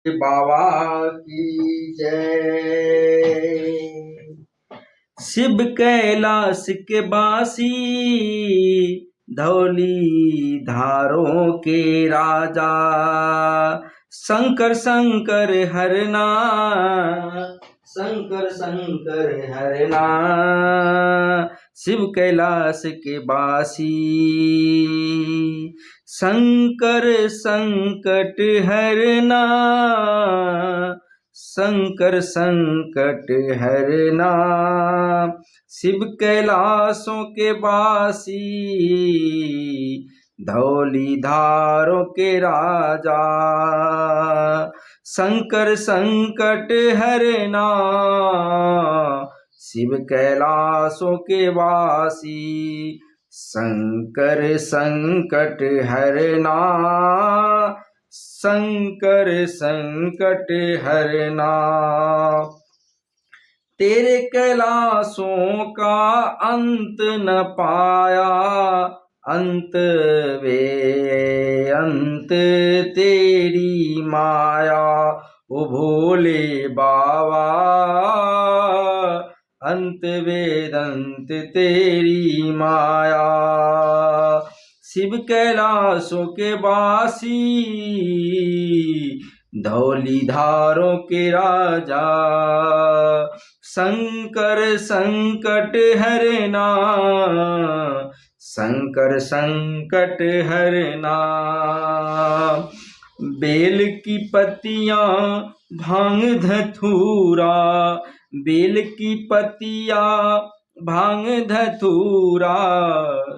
बाबा की जय। शिव कैलाश के बासी, धौली धारों के राजा, शंकर शंकर हरना, शंकर शंकर हरना। शिव कैलाश के बासी, शंकर संकट हरना, शंकर संकट हरना। शिव कैलाशों के वासी, धौली धारों के राजा, शंकर संकट हरना। शिव कैलाशों के वासी, शंकर संकट हरना, शंकर संकट हरना। तेरे कैलाशों का अंत न पाया, अंत वे अंत तेरी माया। ओ भोले बाबा, अंत वेदंत तेरी माया। शिव कैलाशों के वासी, धौली धारों के राजा, शंकर संकट हरना, शंकर संकट हरना। बेल की पत्तियां भांग धतूरा, बेल की पत्तियां भांग धतूरा,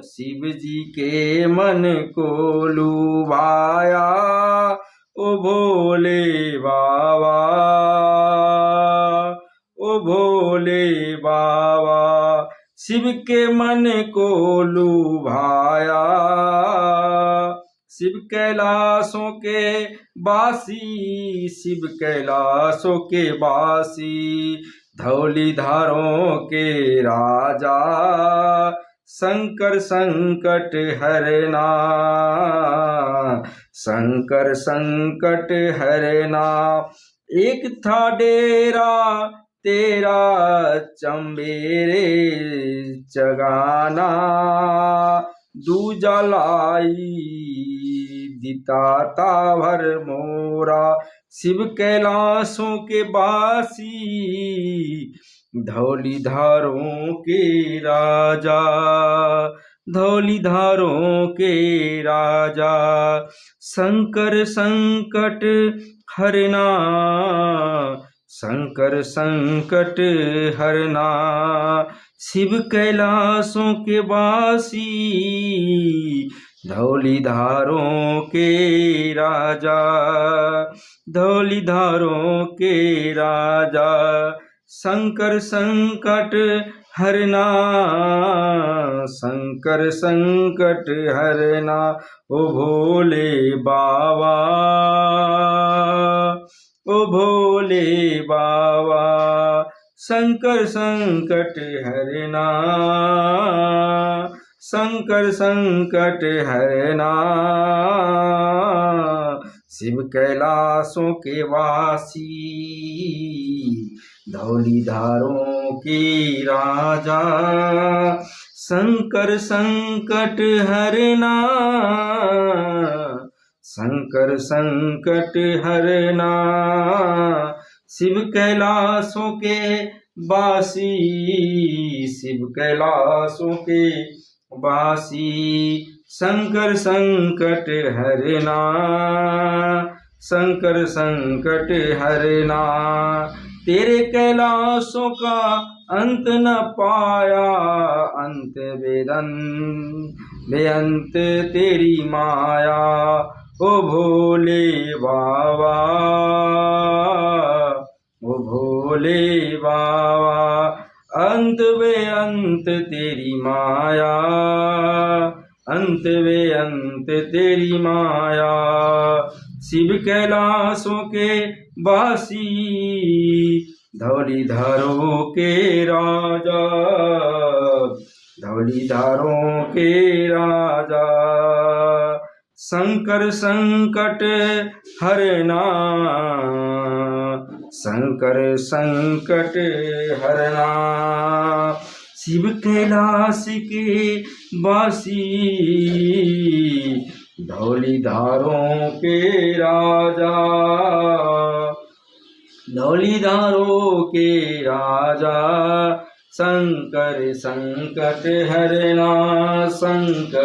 शिव जी के मन को लुभाया। ओ भोले बाबा, ओ भोले बाबा, शिव के मन को लुभाया। शिव कैलाशों के वासी, शिव कैलाशों के वासी, धौली धारों के राजा, शंकर संकट हरना, शंकर संकट हरना। एक था डेरा तेरा चंबेरे चगाना, दूजा लाई दिताता भर मोरा। शिव कैलाशों के वासी, धौली धारों के राजा, धौली धारों के राजा, शंकर संकट हरना, शंकर संकट हरना। शिव कैलाशों के वासी, धौली धारों के राजा, धौली धारों के राजा, शंकर संकट हरना, शंकर संकट हरना। ओ भोले बाबा, ओ भोले बाबा, शंकर संकट हरना, शंकर संकट हरना। शिव कैलाशों के वासी, धौली धारों के राजा, शंकर संकट हरना, शंकर संकट हरना। शिव कैलाशों के वासी, शिव कैलाशों के वासी, शंकर संकट हरना, शंकर संकट हरना। तेरे कैलाशों का अंत न पाया, अंत बेअंत तेरी माया। ओ भोले बाबा, ओ भोले बाबा, अंत बेअंत तेरी माया, अंत बेअंत तेरी माया। शिव कैलाशों के वासी, धौली धारों के राजा, धौली धारों के राजा, शंकर संकट हरना, शंकर संकट हरना। शिव कैलाश के वासी, धौलीधारों के राजा, धौलीधारों के राजा। शंकर संकट हरना, शंकर